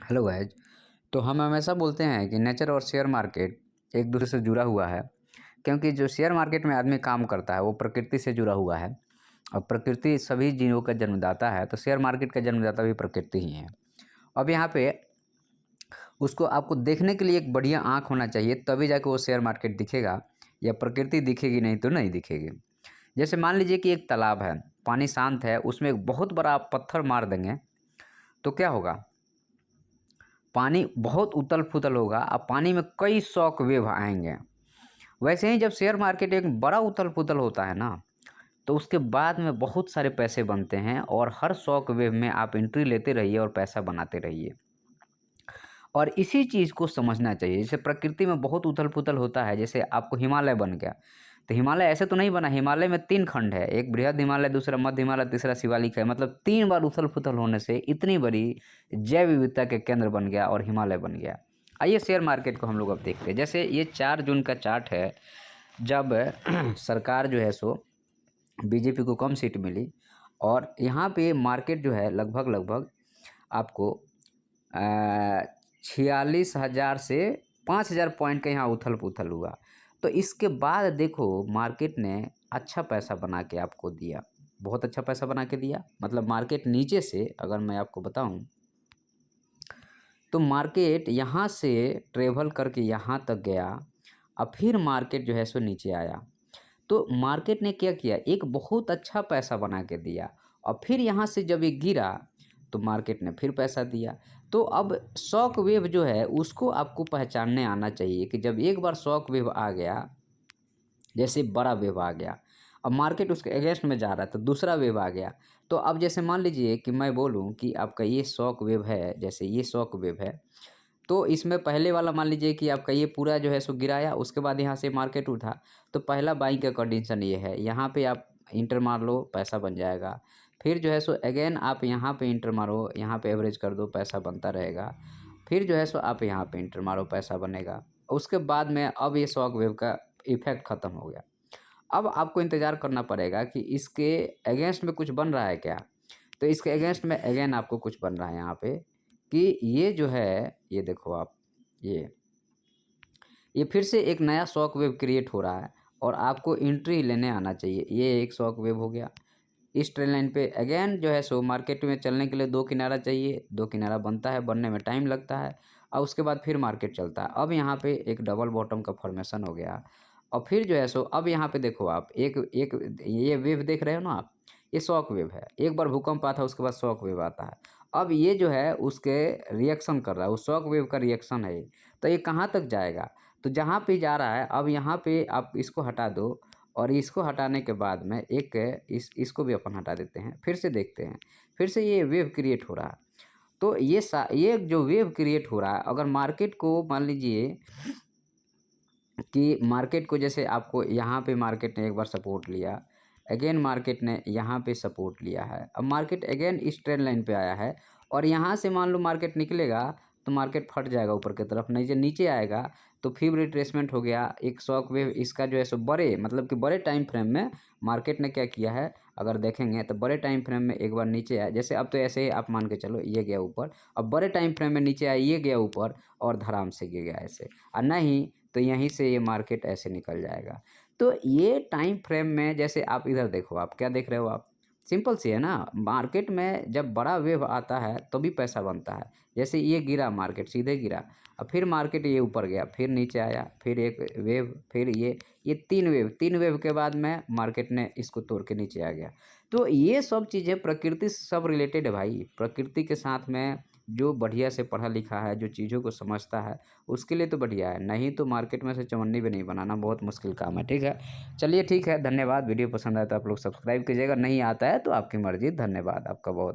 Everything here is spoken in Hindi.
Hello guys. तो हम हमेशा बोलते हैं कि नेचर और शेयर मार्केट एक दूसरे से जुड़ा हुआ है, क्योंकि जो शेयर मार्केट में आदमी काम करता है वो प्रकृति से जुड़ा हुआ है और प्रकृति सभी जीवों का जन्मदाता है। तो शेयर मार्केट का जन्मदाता भी प्रकृति ही है। अब यहाँ पे उसको आपको देखने के लिए एक बढ़िया आँख होना चाहिए, तभी जाके वो शेयर मार्केट दिखेगा, या प्रकृति दिखेगी, नहीं तो नहीं दिखेगी। जैसे मान लीजिए कि एक तालाब है, पानी शांत है, उसमें एक बहुत बड़ा पत्थर मार देंगे तो क्या होगा? पानी बहुत उथल पुथल होगा। अब पानी में कई शॉक वेव आएंगे। वैसे ही जब शेयर मार्केट एक बड़ा उथल पुथल होता है ना, तो उसके बाद में बहुत सारे पैसे बनते हैं और हर शॉक वेव में आप एंट्री लेते रहिए और पैसा बनाते रहिए। और इसी चीज़ को समझना चाहिए। जैसे प्रकृति में बहुत उथल पुथल होता है, जैसे आपको हिमालय बन गया, तो हिमालय ऐसे तो नहीं बना। हिमालय में 3 खंड है, एक बृहद हिमालय, दूसरा मध्य हिमालय, तीसरा शिवालिक है। मतलब 3 बार उथल पुथल होने से इतनी बड़ी जैव विविधता के केंद्र बन गया और हिमालय बन गया। आइए शेयर मार्केट को हम लोग अब देखते हैं। जैसे ये 4 जून का चार्ट है, जब सरकार जो है सो बीजेपी को कम सीट मिली और यहाँ पे मार्केट जो है लगभग आपको 46,000 से 5,000 पॉइंट का यहाँ उथल पुथल हुआ। तो इसके बाद देखो मार्केट ने अच्छा पैसा बना के आपको दिया, बहुत अच्छा पैसा बना के दिया। मतलब मार्केट नीचे से, अगर मैं आपको बताऊं, तो मार्केट यहाँ से ट्रेवल करके यहाँ तक गया, और फिर मार्केट जो है सो नीचे आया। तो मार्केट ने क्या किया, एक बहुत अच्छा पैसा बना के दिया, और फिर यहाँ से जब ये गिरा तो मार्केट ने फिर पैसा दिया। तो अब शॉक वेव जो है उसको आपको पहचानने आना चाहिए कि जब एक बार शॉक वेव आ गया, जैसे बड़ा वेव आ गया, अब मार्केट उसके अगेंस्ट में जा रहा है, तो दूसरा वेव आ गया। तो अब जैसे मान लीजिए कि मैं बोलूं कि आपका ये शॉक वेव है, जैसे ये शॉक वेव है, तो इसमें पहले वाला मान लीजिए कि आपका ये पूरा जो है सो गिराया, उसके बाद यहाँ से मार्केट उठा, तो पहला बाइंग का कंडीशन ये है, यहाँ पे आप इंटर मार लो, पैसा बन जाएगा। फिर जो है सो अगेन आप यहाँ पे इंटर मारो, यहाँ पे एवरेज कर दो, पैसा बनता रहेगा। फिर जो है सो आप यहाँ पे इंटर मारो, पैसा बनेगा। उसके बाद में अब ये शॉक वेव का इफेक्ट ख़त्म हो गया। अब आपको इंतज़ार करना पड़ेगा कि इसके अगेंस्ट में कुछ बन रहा है क्या। तो इसके अगेंस्ट में अगेन आपको कुछ बन रहा है यहाँ पे, कि ये जो है, ये देखो आप, ये फिर से एक नया शॉक वेव क्रिएट हो रहा है और आपको एंट्री लेने आना चाहिए। ये एक शॉक वेव हो गया। इस ट्रेन लाइन पे अगेन जो है सो मार्केट में चलने के लिए 2 किनारा चाहिए, 2 किनारा बनता है, बनने में टाइम लगता है, और उसके बाद फिर मार्केट चलता है। अब यहाँ पे एक डबल बॉटम का फॉर्मेशन हो गया, और फिर जो है सो अब यहाँ पे देखो आप, एक एक ये वेव देख रहे हो ना आप, ये शॉक वेव है। एक बार भूकंप आता है, उसके बाद शॉक वेव आता है। अब ये जो है उसके रिएक्शन कर रहा है, उस शॉक वेव का रिएक्शन है ये। तो ये कहाँ तक जाएगा, तो जहाँ पे जा रहा है, अब यहाँ पे आप इसको हटा दो, और इसको हटाने के बाद में एक इसको भी अपन हटा देते हैं, फिर से देखते हैं, फिर से ये वेव क्रिएट हो रहा है। तो ये जो वेव क्रिएट हो रहा है, अगर मार्केट को मान लीजिए कि मार्केट को, जैसे आपको यहाँ पे मार्केट ने एक बार सपोर्ट लिया, अगेन मार्केट ने यहाँ पे सपोर्ट लिया है, अब मार्केट अगेन इस ट्रेंड लाइन पे आया है, और यहाँ से मान लो मार्केट निकलेगा तो मार्केट फट जाएगा ऊपर की तरफ, नहीं जो नीचे आएगा तो फिर रिट्रेसमेंट हो गया, एक शॉक वेव। इसका जो है सो बड़े, मतलब कि बड़े टाइम फ्रेम में मार्केट ने क्या किया है, अगर देखेंगे तो बड़े टाइम फ्रेम में एक बार नीचे आया, जैसे अब तो ऐसे ही आप मान के चलो ये गया ऊपर, अब बड़े टाइम फ्रेम में नीचे आया, ये गया ऊपर और धड़ाम से गिर गया ऐसे, और नहीं तो यहीं से ये मार्केट ऐसे निकल जाएगा। तो ये टाइम फ्रेम में, जैसे आप इधर देखो, आप क्या देख रहे हो, आप सिंपल सी है ना, मार्केट में जब बड़ा वेव आता है तो भी पैसा बनता है। जैसे ये गिरा, मार्केट सीधे गिरा, और फिर मार्केट ये ऊपर गया, फिर नीचे आया, फिर एक वेव, फिर ये 3 वेव के बाद में मार्केट ने इसको तोड़ के नीचे आ गया। तो ये सब चीज़ें प्रकृति से सब रिलेटेड है भाई। प्रकृति के साथ में जो बढ़िया से पढ़ा लिखा है, जो चीज़ों को समझता है, उसके लिए तो बढ़िया है, नहीं तो मार्केट में से चवन्नी भी नहीं बनाना बहुत मुश्किल काम है। ठीक है, चलिए ठीक है, धन्यवाद। वीडियो पसंद आया तो आप लोग सब्सक्राइब कीजिएगा, नहीं आता है तो आपकी मर्ज़ी। धन्यवाद आपका बहुत।